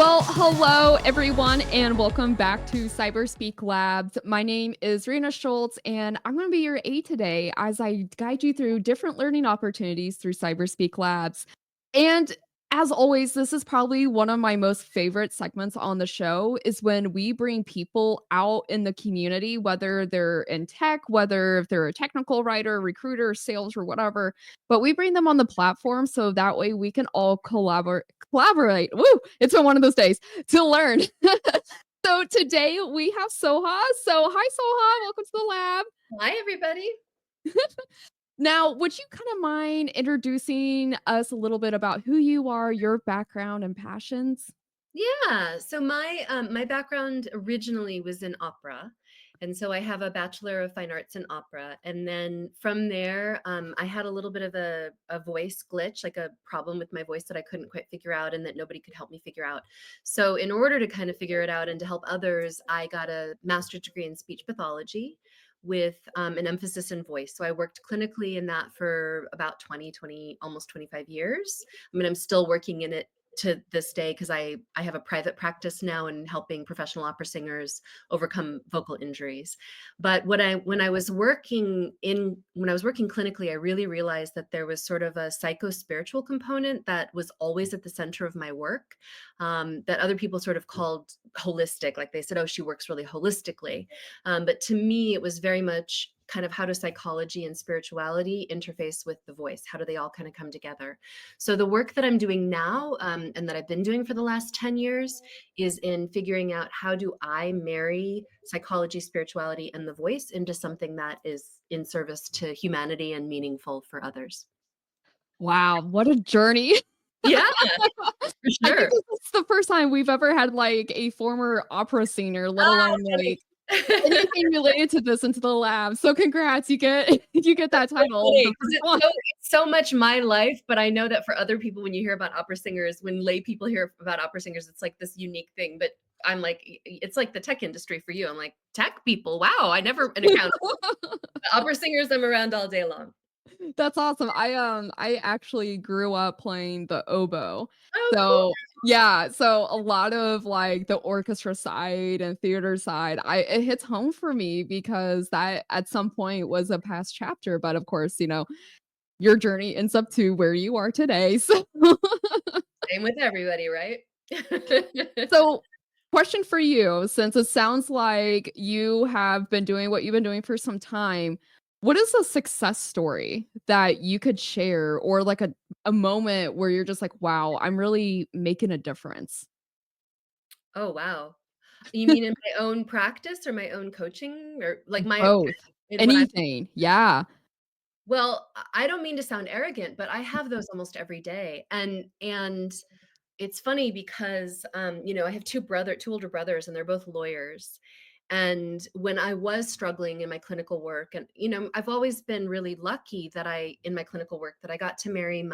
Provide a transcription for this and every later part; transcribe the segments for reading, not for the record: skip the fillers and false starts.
Well, hello everyone, and welcome back to Cyberspeak Labs. My name is Reanna Schultz, and I'm going to be your aide today as I guide you through different learning opportunities through Cyberspeak Labs. And as always, this is probably one of my most favorite segments on the show is when we bring people out in the community, whether they're in tech, whether if they're a technical writer, recruiter, sales, or whatever, but we bring them on the platform so that way we can all collaborate. Woo! It's been one of those days to learn. So today we have Soha. So hi Soha, welcome to the lab. Hi, everybody. Now, would you kind of mind introducing us a little bit about who you are, your background and passions? Yeah, so my background originally was in opera, and so I have a Bachelor of Fine Arts in Opera, and then from there, I had a little bit of a voice glitch, like a problem with my voice that I couldn't quite figure out, and that nobody could help me figure out. So, in order to kind of figure it out and to help others, I got a master's degree in speech pathology with an emphasis in voice. So I worked clinically in that for about 20, almost 25 years. I mean, I'm still working in it to this day because I have a private practice now and helping professional opera singers overcome vocal injuries. But when I was working clinically, I really realized that there was sort of a psycho-spiritual component that was always at the center of my work, that other people sort of called holistic. Like they said, oh, she works really holistically. But to me, it was very much kind of how does psychology and spirituality interface with the voice? How do they all kind of come together? So the work that I'm doing now, and that I've been doing for the last 10 years, is in figuring out how do I marry psychology, spirituality, and the voice into something that is in service to humanity and meaningful for others. Wow, what a journey. Yeah, for I think sure. this is the first time we've ever had like a former opera singer, let Ah, alone like really? anything related to this into the lab. So congrats, you get you get that So title, funny the 'cause first one. it's so much my life, but I know that for other people, when you hear about opera singers, when lay people hear about opera singers, it's like this unique thing, but I'm like, it's like the tech industry for you. I'm like, "Tech people? Wow, I never encountered opera singers, I'm around all day long." That's awesome. I actually grew up playing the oboe. Oh, cool. So, yeah, so a lot of, like, the orchestra side and theater side, I it hits home for me because that at some point was a past chapter, but of course, your journey ends up to where you are today, so Same with everybody, right? so, question for you, since it sounds like you have been doing what you've been doing for some time, what is a success story that you could share or like a moment where you're just like, "Wow, I'm really making a difference?" Oh, wow. You mean in my own practice or my own coaching or like my Both. in what I'm Anything. Yeah. well, I don't mean to sound arrogant, but I have those almost every day, and it's funny because, I have 2 older brothers, and they're both lawyers, and when I was struggling in my clinical work and, I've always been really lucky that in my clinical work, that I got to marry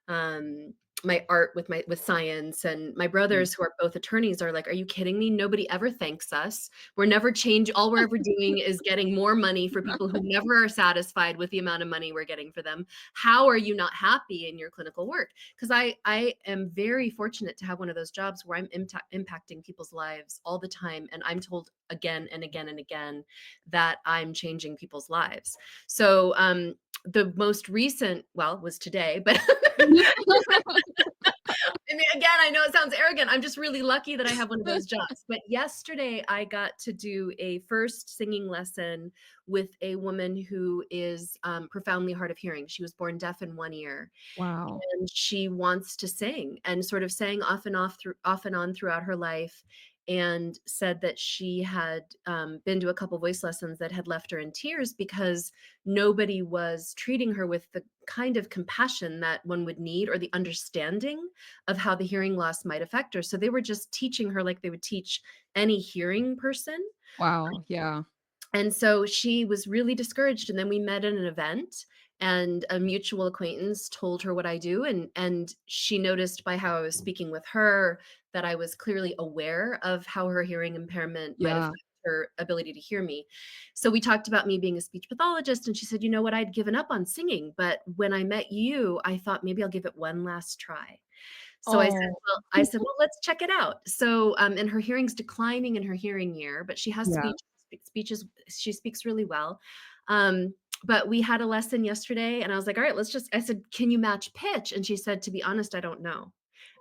um, my art with science, and my Mm. brothers who are both attorneys are like, "Are you kidding me? Nobody ever thanks us. All we're ever doing is getting more money for people who never are satisfied with the amount of money we're getting for them. How are you not happy in your clinical work?" Because I am very fortunate to have one of those jobs where I'm impacting people's lives all the time, and I'm told again and again and again that I'm changing people's lives. So the most recent, well, was today, but I mean, again, I know it sounds arrogant. I'm just really lucky that I have one of those jobs. But yesterday, I got to do a first singing lesson with a woman who is profoundly hard of hearing. She was born deaf in one ear, Wow. and she wants to sing and sort of sang off and on throughout her life, and said that she had been to a couple voice lessons that had left her in tears because nobody was treating her with the kind of compassion that one would need or the understanding of how the hearing loss might affect her. So they were just teaching her like they would teach any hearing person. Wow, yeah. And so she was really discouraged, and then we met at an event, and a mutual acquaintance told her what I do, and she noticed by how I was speaking with her that I was clearly aware of how her hearing impairment might Yeah. affect her ability to hear me. So we talked about me being a speech pathologist, and she said, "You know what? I'd given up on singing, but when I met you, I thought maybe I'll give it one last try." So Oh. "Well, let's check it out." So, and her hearing's declining in her hearing ear, but she has Yeah. speeches she speaks really well. Um, but we had a lesson yesterday, and I was like, "All right, let's just" I said, "Can you match pitch?" And she said, "To be honest, I don't know."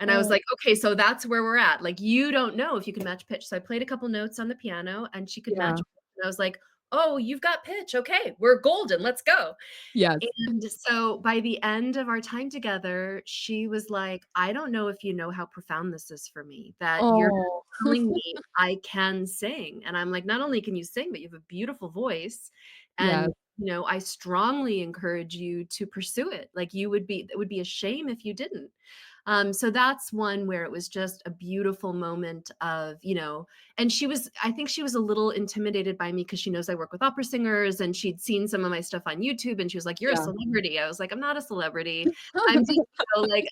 And I was Oh, like, "Okay, so that's where we're at. Like, you don't know if you can match pitch." So I played a couple notes on the piano, and she could match yeah. pitch, and I was like, "Oh, you've got pitch. Okay, we're golden. Let's go." Yes. And so by the end of our time together, she was like, "I don't know if you know how profound this is for me, that you're Oh. telling me I can sing." And I'm like, "Not only can you sing, but you have a beautiful voice. Yes. And, I strongly encourage you to pursue it. Like it would be a shame if you didn't." So that's one where it was just a beautiful moment of, and I think she was a little intimidated by me because she knows I work with opera singers and she'd seen some of my stuff on YouTube and she was like, "You're a Yeah. celebrity." I was like, "I'm not a celebrity.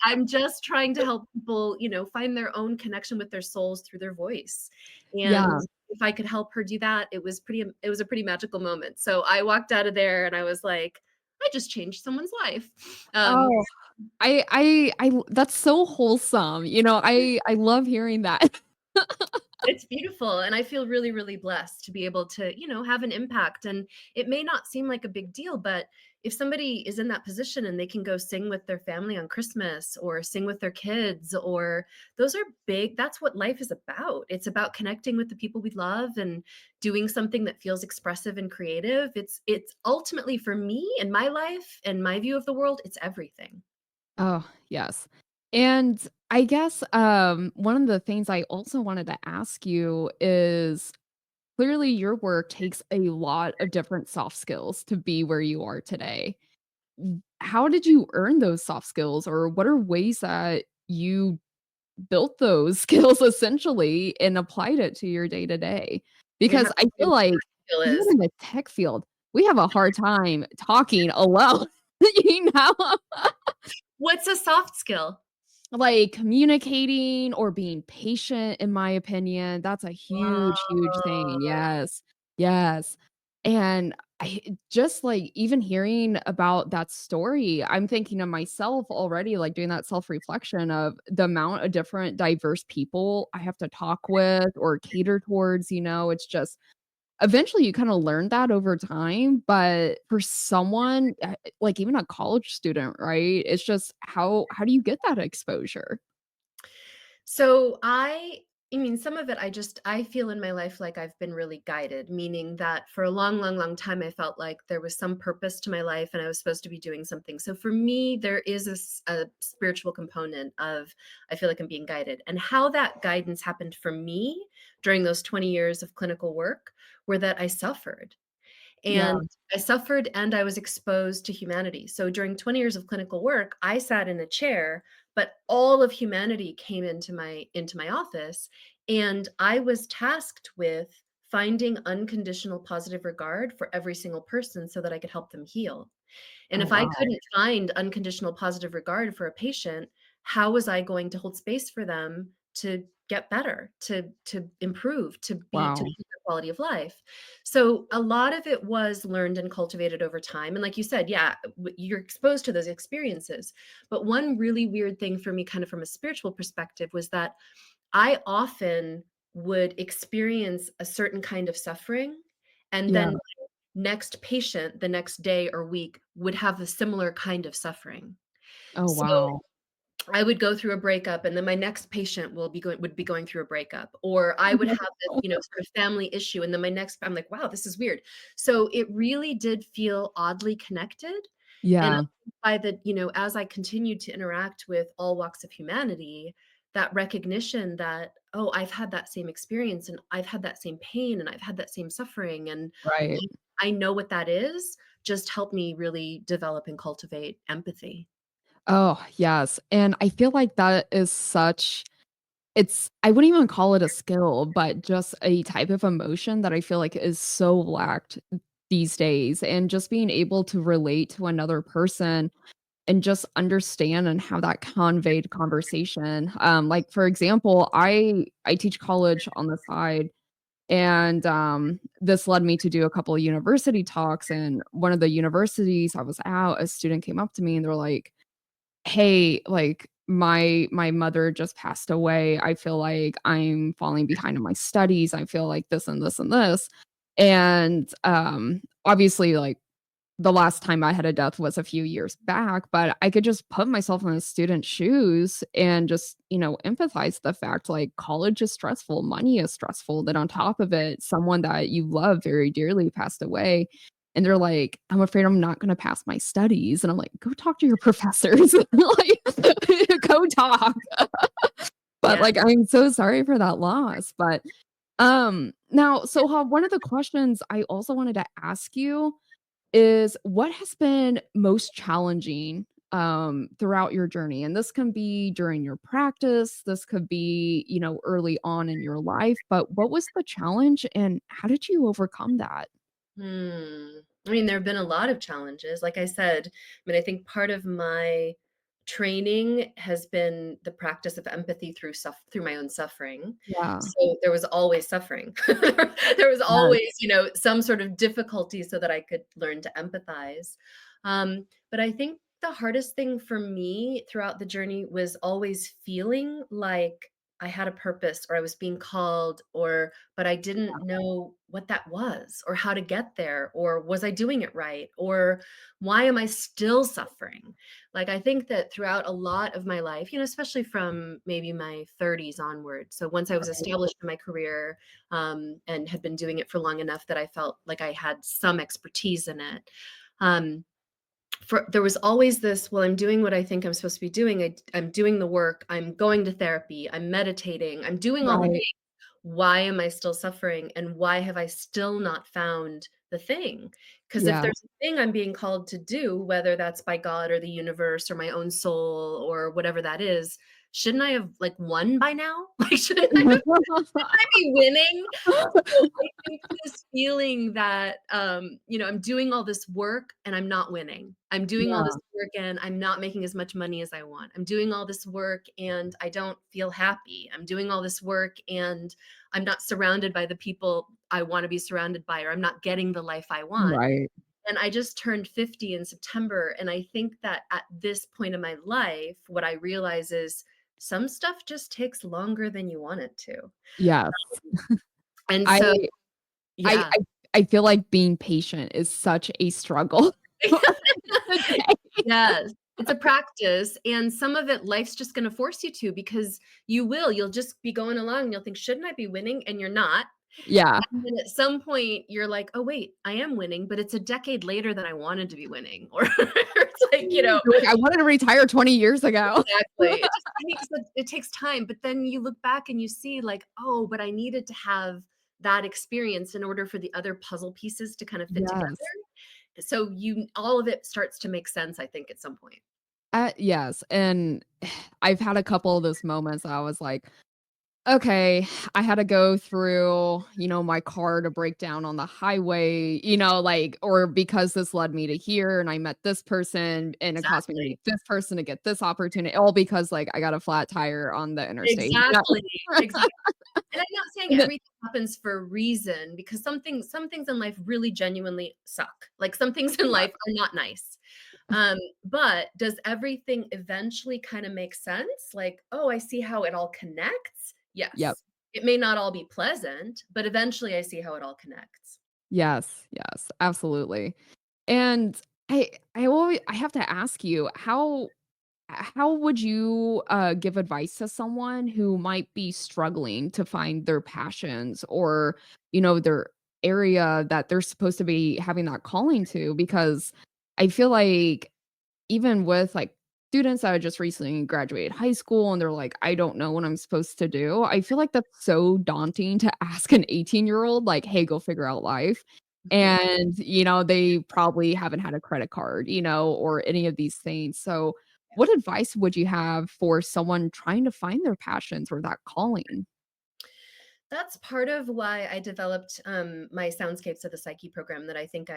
I'm just trying to help people, find their own connection with their souls through their voice." And Yeah. if I could help her do that, it was a pretty magical moment. So I walked out of there and I was like, I just changed someone's life. Um, Oh, that's so wholesome, I love hearing that. It's beautiful, and I feel really, really blessed to be able to, have an impact, and it may not seem like a big deal, but if somebody is in that position and they can go sing with their family on Christmas or sing with their kids or those are big that's what life is about. It's about connecting with the people we love and doing something that feels expressive and creative. It's ultimately for me in my life and my view of the world, it's everything. Oh, yes. And I guess, one of the things I also wanted to ask you is clearly your work takes a lot of different soft skills to be where you are today. How did you earn those soft skills, or what are ways that you built those skills essentially and applied it to your day to day? You're gonna Because have to I tell feel me what like that skill even is. in the tech field, we have a hard time talking alone, you know? What's a soft skill? Like, communicating or being patient, in my opinion, that's a huge, huge thing, Oh. yes, yes, and I just, like, even hearing about that story, I'm thinking of myself already, like, doing that self-reflection of the amount of different diverse people I have to talk with or cater towards, it's just eventually, you kinda learn that over time, but for someone, like, even a college student, right? It's just how do you get that exposure? So I mean, some of it I feel in my life like I've been really guided, meaning that for a long, long, long time I felt like there was some purpose to my life and I was supposed to be doing something. So for me, there is a spiritual component of I feel like I'm being guided. And how that guidance happened for me during those 20 years of clinical work were that I suffered. Yeah. And I suffered and I was exposed to humanity. So during 20 years of clinical work, I sat in a chair, but all of humanity came into my office and I was tasked with finding unconditional positive regard for every single person so that I could help them heal. And Oh, if I wow. couldn't find unconditional positive regard for a patient, how was I going to hold space for them to get better, to improve, to Wow. improve their quality of life? So a lot of it was learned and cultivated over time. And like you said, yeah, you're exposed to those experiences. But one really weird thing for me, kind of from a spiritual perspective, was that I often would experience a certain kind of suffering and Yeah. then next patient the next day or week would have a similar kind of suffering. Oh, So wow. I would go through a breakup and then my next patient would be going through a breakup, or I would have this, sort of family issue and then my next I'm like, wow, this is weird. So it really did feel oddly connected. And Yeah. by the, as I continued to interact with all walks of humanity, that recognition that, oh, I've had that same experience and I've had that same pain and I've had that same suffering and Right. I know what that is, just helped me really develop and cultivate empathy. Oh, yes, and I feel like that is such I wouldn't even call it a skill, but just a type of emotion that I feel like is so lacked these days, and just being able to relate to another person and just understand and have that conveyed conversation. Like, for example, I teach college on the side, and, this led me to do a couple of university talks, and one of the universities I was at, a student came up to me and they're like, "Hey," like, my mother just passed away. I feel like I'm falling behind in my studies. I feel like this and this and this. And, obviously, like, the last time I had a death was a few years back, but I could just put myself in a student's shoes and just, empathize the fact, like, college is stressful, money is stressful, then on top of it, someone that you love very dearly passed away, and they're like, "I'm afraid I'm not gonna pass my studies," and I'm like, "Go talk to your professors." Like, "Go talk." But, Yeah. like, I'm so sorry for that loss, but, now, Soha, one of the questions I also wanted to ask you is what has been most challenging, throughout your journey? And this can be during your practice, this could be, early on in your life, but what was the challenge and how did you overcome that? Hmm. I mean, there have been a lot of challenges. Like I said, I think part of my training has been the practice of empathy through my own suffering. Yeah. So there was always suffering. There was Yes. always, some sort of difficulty so that I could learn to empathize. But I think the hardest thing for me throughout the journey was always feeling like I had a purpose or I was being called or but I didn't know what that was or how to get there or was I doing it right or why am I still suffering? Like I think that throughout a lot of my life, especially from maybe my 30s onward. So once I was Right. established in my career and had been doing it for long enough that I felt like I had some expertise in it. Um, there was always this, well, I'm doing what I think I'm supposed to be doing. I'm doing the work. I'm going to therapy. I'm meditating. I'm doing all the Right. things. Why am I still suffering? And why have I still not found the thing? Because if Yeah. there's a thing I'm being called to do, whether that's by God or the universe or my own soul or whatever that is, shouldn't I have like won by now? Like, shouldn't I be winning? So I think this feeling that, I'm doing all this work and I'm not winning. I'm doing all this Yeah. work and I'm not making as much money as I want. I'm doing all this work and I don't feel happy. I'm doing all this work and I'm not surrounded by the people I want to be surrounded by, or I'm not getting the life I want. Right. And I just turned 50 in September. And I think that at this point in my life, what I realize is some stuff just takes longer than you want it to. Yes. And I so, I yeah. I I feel like being patient is such a struggle today. Yes, it's a practice, and some of it life's just gonna force you to because you'll just be going along and you'll think, "Shouldn't I be winning?" And you're not. Yeah. And then at some point, you're like, "Oh, wait, I am winning, but it's a decade later than I wanted to be winning." Or it's like, You're like, "I wanted to retire 20 years ago." exactly. It just it takes time, but then you look back and you see like, "Oh, but I needed to have that experience in order for the other puzzle pieces to kind of fit together." Yes. So you all of it starts to make sense, I think, at some point. Yes, and I've had a couple of those moments I was like, "Okay, I had to go through, my car to break down on the highway, like or because this led me to here and I met this person and it cost me to Exactly. meet this person to get this opportunity, all because, like, I got a flat tire on the interstate." Yeah. Exactly, exactly. And I'm not saying And then everything happens for a reason because some things in life really genuinely suck. Like, some things in yeah, life are not nice. But does everything eventually kinda make sense? Like, "Oh, I see how it all connects?" yep. Yes. It may not all be pleasant, but eventually I see how it all connects. Yes, yes, absolutely. And I have to ask you, how would you, give advice to someone who might be struggling to find their passions or, their area that they're supposed to be having that calling to? Because I feel like even with, like, students that just recently graduated high school and they're like, "I don't know what I'm supposed to do." I feel like that's so daunting to ask an 18-year-old, like, "Hey, go figure out life." Mhm. And, they probably haven't had a credit card, or any of these things. So, what advice would you have for someone trying to find their passions or that calling? That's part of why I developed, my Soundscapes of the Psyche program that I think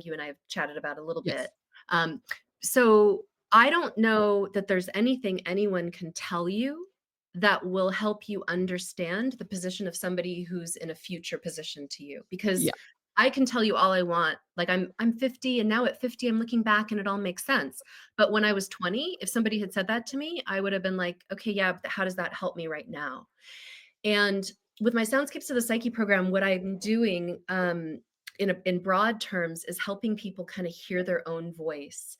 you and I have chatted about a little bit. Yes. Um, so I don't know that there's anything anyone can tell you that will help you understand the position of somebody who's in a future position to you, because Yeah. I can tell you all I want. Like, I'm 50, and now at 50, I'm looking back and it all makes sense. But when I was 20, if somebody had said that to me, I would have been like, "Okay, yeah, but how does that help me right now?" And with my Soundscapes of the Psyche program, what I'm doing, in broad terms, is helping people kinda hear their own voice.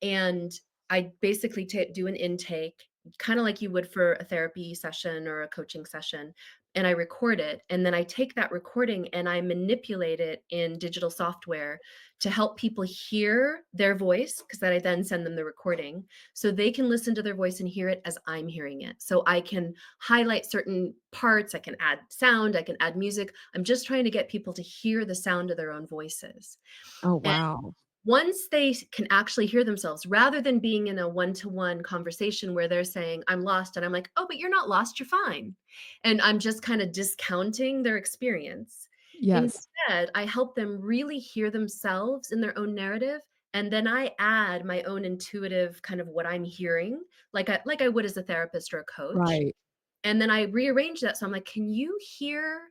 And I basically do an intake, kind of like you would for a therapy session or a coaching session. And I record it. And then I take that recording and I manipulate it in digital software to help people hear their voice, because I then send them the recording so they can listen to their voice and hear it as I'm hearing it. So I can highlight certain parts, I can add sound, I can add music. I'm just trying to get people to hear the sound of their own voices. Oh, And wow. once they can actually hear themselves, rather than being in a one-to-one conversation where they're saying, "I'm lost," and I'm like, "Oh, but you're not lost, you're fine." And I'm just kinda discounting their experience. Yes. Instead, I help them really hear themselves in their own narrative, and then I add my own intuitive kind of what I'm hearing, like I would as a therapist or a coach, Right. and then I rearrange that, so I'm like, "Can you hear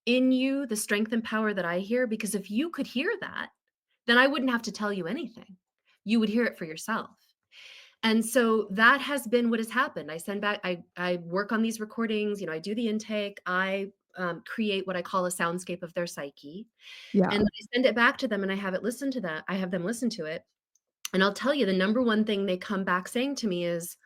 in you the strength and power that I hear? Because if you could hear that, then I wouldn't have to tell you anything. You would hear it for yourself." And so that has been what has happened. I send back, I work on these recordings, I do the intake, I create what I call a soundscape of their psyche, and then Yeah. I send it back to them and I have it listen to that. I have them listen to it. And I'll tell you, the number one thing they come back saying to me is,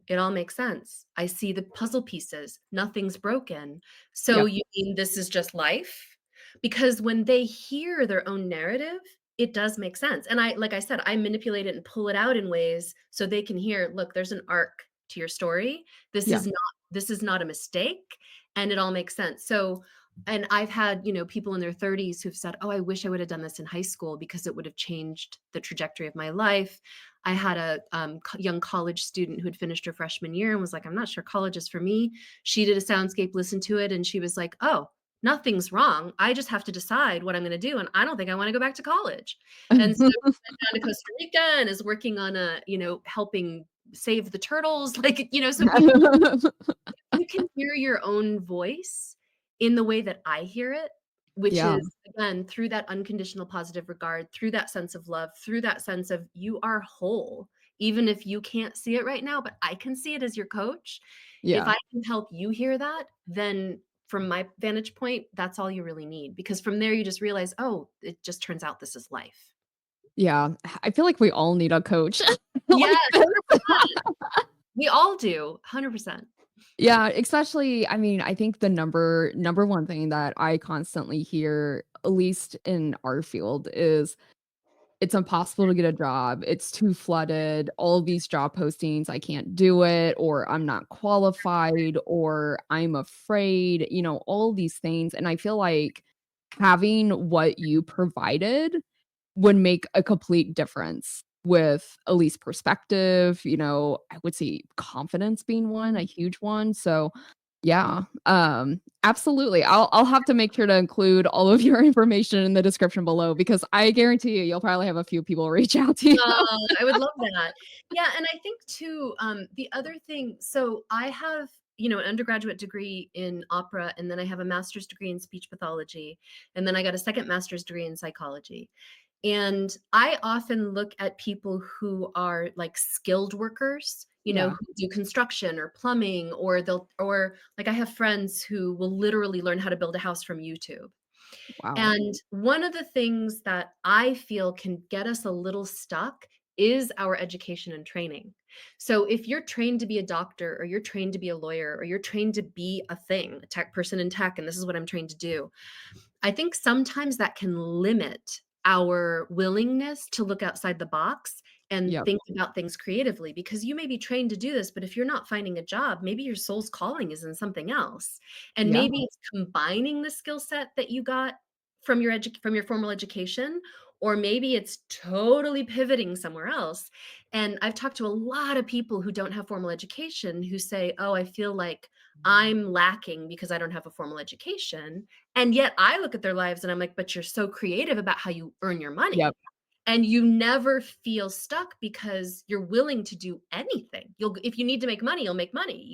"It all makes sense. I see the puzzle pieces. Nothing's broken. So Yep. you mean this is just life?" Because when they hear their own narrative, it does make sense. And like I said, I manipulate it and pull it out in ways so they can hear, "Look, there's an arc to your story. This Yeah. is not this is not a mistake, and it all makes sense." So, and I've had, people in their 30s who've said, "Oh, I wish I would have done this in high school because it would have changed the trajectory of my life." I had a young college student who had finished her freshman year and was like, "I'm not sure college is for me." She did a soundscape, listened to it, and she was like, "Oh, nothing's wrong. I just have to decide what I'm going to do. And I don't think I want to go back to college." And so she went down to Costa Rica and is working on helping save the turtles. Like, so people, you can hear your own voice in the way that I hear it, which Yeah. is, again, through that unconditional positive regard, through that sense of love, through that sense of you are whole, even if you can't see it right now, but I can see it as your coach. If Yeah. I can help you hear that, then from my vantage point, that's all you really need. Because from there, you just realize, oh, it just turns out this is life. Yeah. I feel like we all need a coach like Yes, this. 100%. We all do, 100%. Yeah, especially I mean, I think the number one thing that I constantly hear, at least in our field, is it's impossible to get a job, it's too flooded, all of these job postings, I can't do it, or I'm not qualified, or I'm afraid, all these things, and I feel like having what you provided would make a complete difference with at least perspective, I would say confidence being one, a huge one, so, yeah, absolutely, I'll have to make sure to include all of your information in the description below because I guarantee you'll probably have a few people reach out to you. I would love that. Yeah, and I think too, the other thing, so I have, an undergraduate degree in opera, and then I have a master's degree in speech pathology, and then I got a second master's degree in psychology. And I often look at people who are like skilled workers, Yeah, who do construction or plumbing, or like I have friends who will literally learn how to build a house from YouTube. wow. And one of the things that I feel can get us a little stuck is our education and training. So if you're trained to be a doctor, or you're trained to be a lawyer, or you're trained to be a thing, a tech person in tech, and this is what I'm trained to do, I think sometimes that can limit our willingness to look outside the box and Yep, think about things creatively, because you may be trained to do this, but if you're not finding a job, maybe your soul's calling is in something else. And yeah, maybe it's combining the skill set that you got from your formal education, or maybe it's totally pivoting somewhere else. And I've talked to a lot of people who don't have formal education who say, "Oh, I feel like I'm lacking because I don't have a formal education." And yet I look at their lives and I'm like, "But you're so creative about how you earn your money." yep, And you never feel stuck because you're willing to do anything. If you need to make money, you'll make money.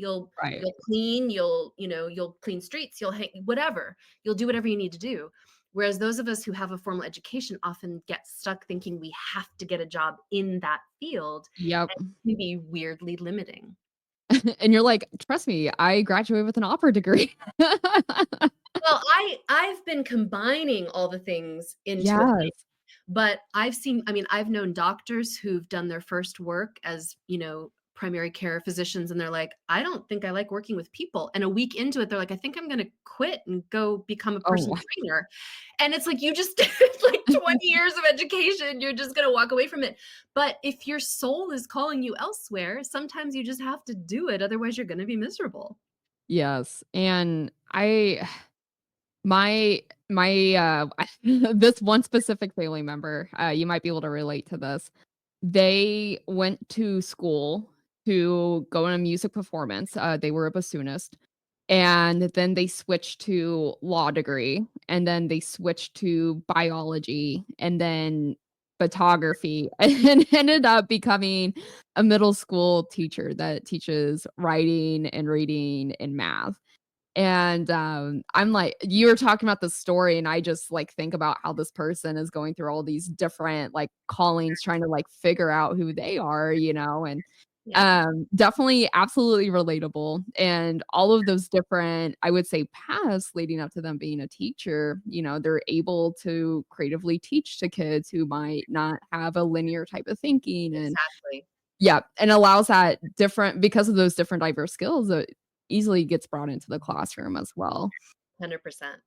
right, You'll clean, you'll clean streets, you'll hang whatever. You'll do whatever you need to do. Whereas those of us who have a formal education often get stuck thinking we have to get a job in that field, Yep. and it can be weirdly limiting. And you're like, "Trust me, I graduated with an opera degree." Well, I've been combining all the things into a thing, Yes. but I've known doctors who've done their first work as, primary care physicians, and they're like, "I don't think I like working with people." And a week into it, they're like, "I think I'm gonna quit and go become a personal Oh, trainer." And it's like you just did like 20 years of education, you're just gonna walk away from it. But if your soul is calling you elsewhere, sometimes you just have to do it, otherwise you're gonna be miserable. yes, and my this one specific family member, you might be able to relate to this. They went to school to go in a music performance, they were a bassoonist, and then they switched to law degree, and then they switched to biology, and then photography, and ended up becoming a middle school teacher that teaches writing and reading and math. And, I'm like you were talking about the story, and I just, like, think about how this person is going through all these different, like, callings, trying to, like, figure out who they are, and, Yeah, definitely absolutely relatable, and all of those different, I would say, paths leading up to them being a teacher, they're able to creatively teach to kids who might not have a linear type of thinking, and exactly. yeah, and allows that different because of those different diverse skills, it easily gets brought into the classroom as well. 100%.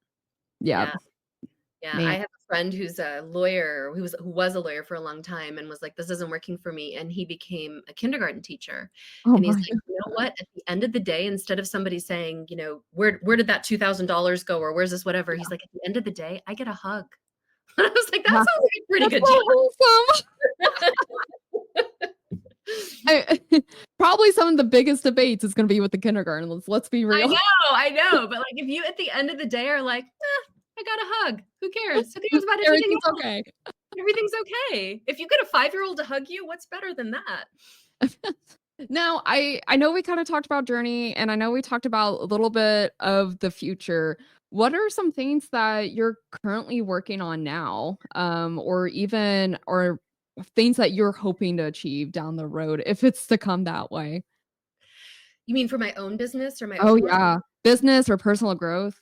Yeah, Yeah. Yeah, I man. have a friend who's a lawyer, who was a lawyer for a long time and was like, "This isn't working for me," and he became a kindergarten teacher, Oh and he's my like, "You know what? At the end of the day, instead of somebody saying, where did that $2,000 go, or where's this whatever?" He's yeah, like, "At the end of the day, I get a hug." I was like, "That yeah, sounds like a pretty that's good so wholesome. deal." I probably some of the biggest debates is gonna be with the kindergarten, let's be real. I know, but, like, if you at the end of the day are like, I got a hug. Who cares? Who cares about anything Everything's else? okay. Everything's okay." If you get a 5-year-old to hug you, what's better than that? Now, I know we kinda talked about journey, and I know we talked about a little bit of the future. What are some things that you're currently working on now, or things that you're hoping to achieve down the road if it's to come that way? You mean for my own business or my Oh, own work? yeah. Business or personal growth?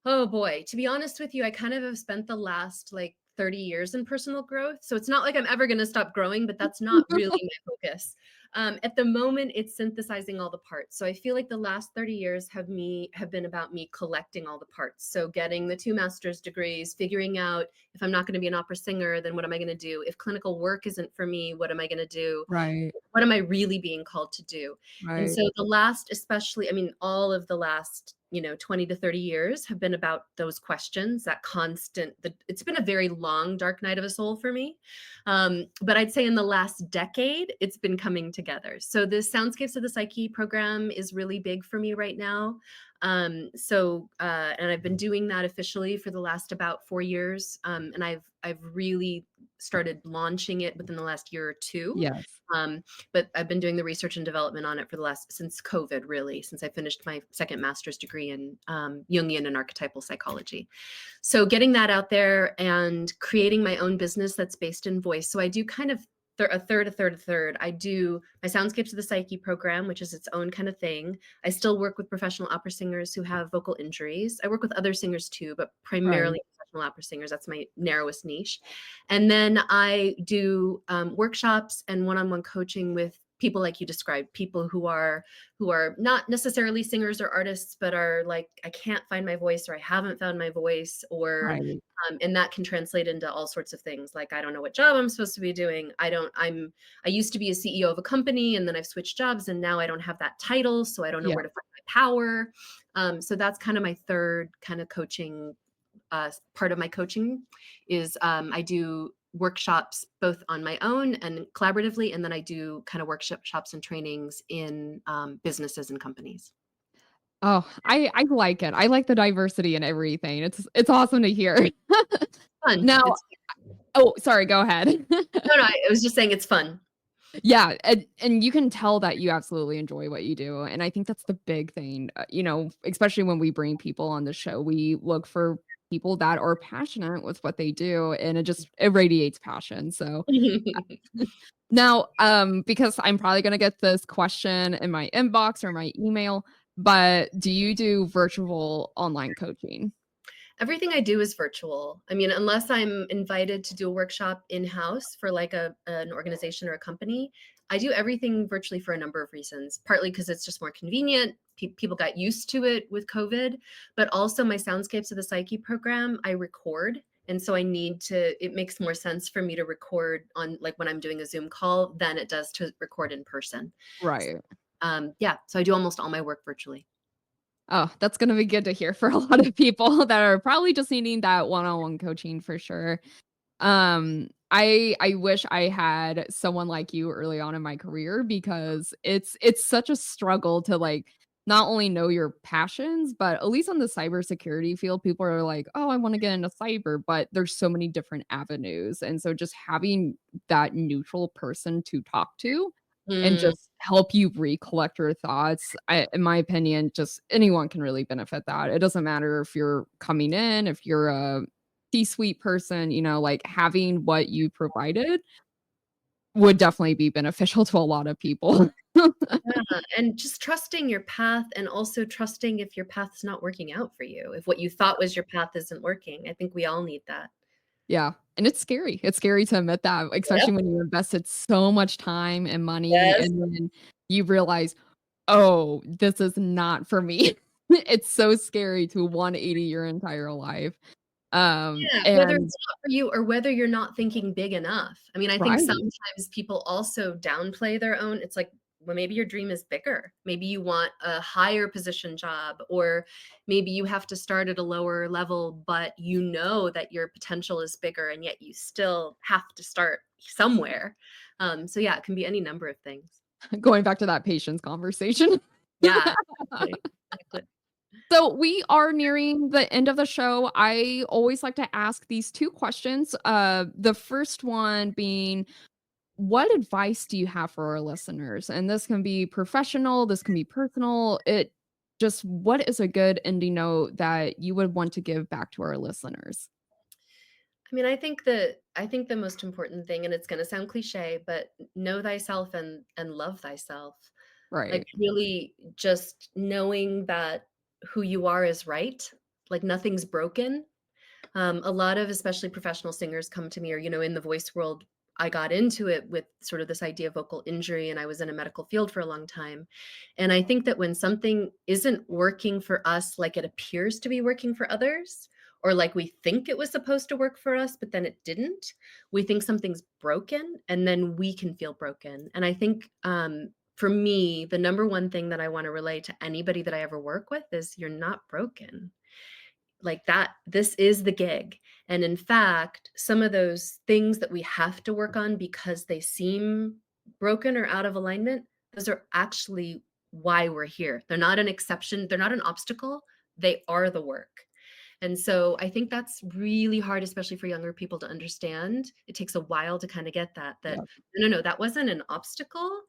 Oh boy, to be honest with you, I kind of have spent the last like 30 years in personal growth. So it's not like I'm ever going to stop growing, but that's not really my focus. At the moment, it's synthesizing all the parts. So I feel like the last 30 years have been about me collecting all the parts. So getting the 2 master's degrees, figuring out if I'm not going to be an opera singer, then what am I going to do? If clinical work isn't for me, what am I going to do? Right, What am I really being called to do? And right. so the last, especially, I mean, all of the last, 20 to 30 years have been about those questions, that it's been a very long, dark night of a soul for me. But I'd say in the last decade, it's been coming together. So the Soundscapes of the Psyche program is really big for me right now. And I've been doing that officially for the last about 4 years. And I've really started launching it within the last year or two. Yes. But I've been doing the research and development on it since COVID, really, since I finished my second master's degree in Jungian and archetypal psychology. So getting that out there and creating my own business that's based in voice. So I do kind of a third, a third, a third. I do my Soundscapes of the Psyche program, which is its own kind of thing. I still work with professional opera singers who have vocal injuries. I work with other singers too, but primarily Right. professional opera singers. That's my narrowest niche. And then I do workshops and one-on-one coaching with people like you described, people who are not necessarily singers or artists, but are like, I can't find my voice, or I haven't found my voice, or Right. and that can translate into all sorts of things. Like, I don't know what job I'm supposed to be doing. I used to be a CEO of a company, and then I've switched jobs, and now I don't have that title, so I don't know Yeah. where to find my power. So that's kind of my third kind of coaching, part of my coaching is, I do workshops both on my own and collaboratively, and then I do kind of workshops and trainings in businesses and companies. Oh, I like it. I like the diversity in everything. It's awesome to hear. Fun. Now It's oh, sorry, go ahead. No, no. I was just saying it's fun. Yeah, and you can tell that you absolutely enjoy what you do, and I think that's the big thing, especially when we bring people on the show, we look for people that are passionate with what they do, and it just it radiates passion, so now, because I'm probably gonna get this question in my inbox or my email, but do you do virtual online coaching? Everything I do is virtual. I mean, unless I'm invited to do a workshop in-house for like an organization or a company, I do everything virtually for a number of reasons. Partly because it's just more convenient. People got used to it with COVID, but also my Soundscapes of the Psyche program, I record. And so I need to, it makes more sense for me to record on like when I'm doing a Zoom call than it does to record in person. Right. Yeah, so I do almost all my work virtually. Oh, that's gonna be good to hear for a lot of people that are probably just needing that one-on-one coaching for sure. I wish I had someone like you early on in my career because it's such a struggle to, like, not only know your passions, but at least on the cybersecurity field, people are like, "Oh, I wanna get into cyber," but there's so many different avenues, and so just having that neutral person to talk to and Mm. just help you recollect your thoughts, in my opinion, just anyone can really benefit that. It doesn't matter if you're coming in, if you're a C-suite person, like, having what you provided would definitely be beneficial to a lot of people. Yeah, and just trusting your path and also trusting if your path's not working out for you, if what you thought was your path isn't working. I think we all need that. Yeah, and it's scary. It's scary to admit that, Yep. especially when you invested so much time and money, Yes. and then you realize, "Oh, this is not for me." It's so scary to 180 your entire life. Yeah, whether And it's not for you or whether you're not thinking big enough. I mean, I think right. sometimes people also downplay their own it's like, well, maybe your dream is bigger. Maybe you want a higher position job, or maybe you have to start at a lower level, but you know that your potential is bigger, and yet you still have to start somewhere. So yeah, it can be any number of things. Going back to that patience conversation. Yeah, exactly, exactly. So we are nearing the end of the show. I always like to ask these 2 questions. The first one being, what advice do you have for our listeners? And this can be professional, this can be personal. It just what is a good ending note that you would want to give back to our listeners? I mean, I think the most important thing, and it's gonna sound cliche, but know thyself and love thyself. Like, Right. really just knowing that who you are is right, like, nothing's broken. A lot of especially professional singers come to me or, in the voice world, I got into it with sort of this idea of vocal injury, and I was in a medical field for a long time. And I think that when something isn't working for us like it appears to be working for others, or like we think it was supposed to work for us, but then it didn't, we think something's broken, and then we can feel broken. And I think for me, the number one thing that I want to relay to anybody that I ever work with is you're not broken like that. This is the gig. And in fact, some of those things that we have to work on because they seem broken or out of alignment, those are actually why we're here. They're not an exception, they're not an obstacle, they are the work. And so I think that's really hard, especially for younger people to understand. It takes a while to kind of get that Yeah. no, no, that wasn't an obstacle.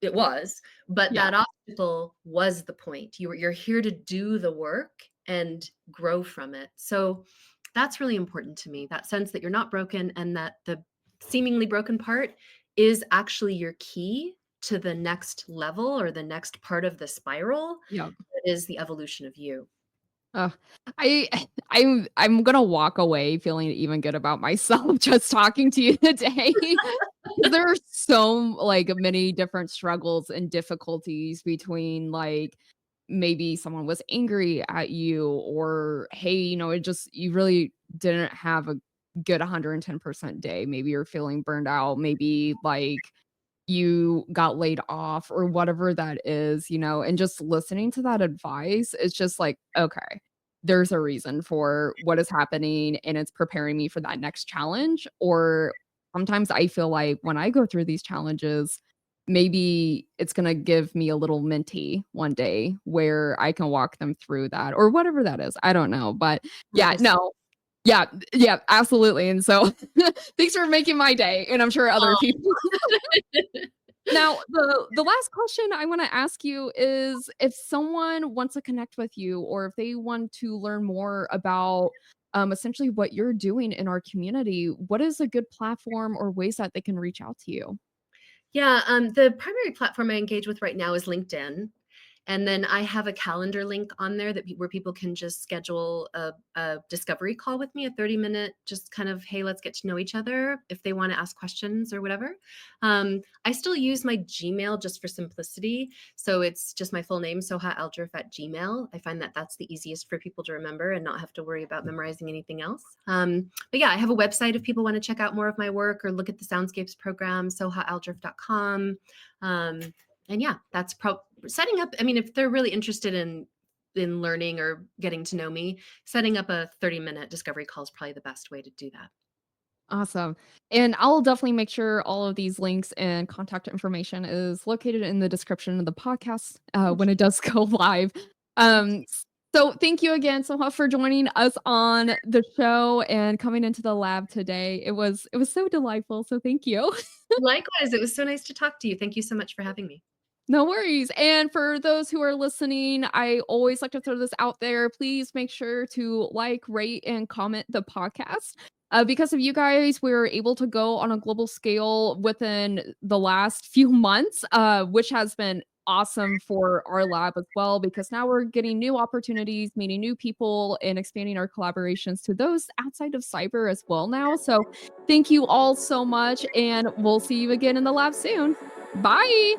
It was, but Yeah. that obstacle was the point. You're here to do the work and grow from it. So that's really important to me, that sense that you're not broken and that the seemingly broken part is actually your key to the next level or the next part of the spiral Yeah. that is the evolution of you. Ugh, I I'm gonna walk away feeling even good about myself just talking to you today. 'Cause there are so, like, many different struggles and difficulties between, like, maybe someone was angry at you or, hey, it just you really didn't have a good 110% day. Maybe you're feeling burned out, maybe, like, you got laid off or whatever that is, and just listening to that advice, it's just like, "Okay, there's a reason for what is happening, and it's preparing me for that next challenge," or sometimes I feel like when I go through these challenges, maybe it's gonna give me a little mentee one day where I can walk them through that or whatever that is, I don't know, but yeah, 100%. no. Yeah, yeah, absolutely, and so thanks for making my day, and I'm sure other people. Now, the last question I wanna ask you is if someone wants to connect with you or if they want to learn more about essentially what you're doing in our community, what is a good platform or ways that they can reach out to you? Yeah, the primary platform I engage with right now is LinkedIn. And then I have a calendar link on there where people can just schedule a discovery call with me, a 30-minute, just kind of, hey, let's get to know each other if they want to ask questions or whatever. I still use my Gmail just for simplicity. So it's just my full name, Soha Al-Jurf at Gmail. I find that that's the easiest for people to remember and not have to worry about memorizing anything else. But yeah, I have a website if people want to check out more of my work or look at the Soundscapes program, sohaaljurf.com. And yeah, that's setting up. I mean, if they're really interested in learning or getting to know me, setting up a 30-minute discovery call is probably the best way to do that. Awesome. And I'll definitely make sure all of these links and contact information is located in the description of the podcast Thank when it you. does go live. Um, so thank you again so much for joining us on the show and coming into the lab today. It was so delightful. So thank you. Likewise, it was so nice to talk to you. Thank you so much for having me. No worries. And for those who are listening, I always like to throw this out there. Please make sure to like, rate, and comment the podcast. Because of you guys, we're able to go on a global scale within the last few months, which has been awesome for our lab as well, because now we're getting new opportunities, meeting new people, and expanding our collaborations to those outside of cyber as well now. So thank you all so much, and we'll see you again in the lab soon. Bye.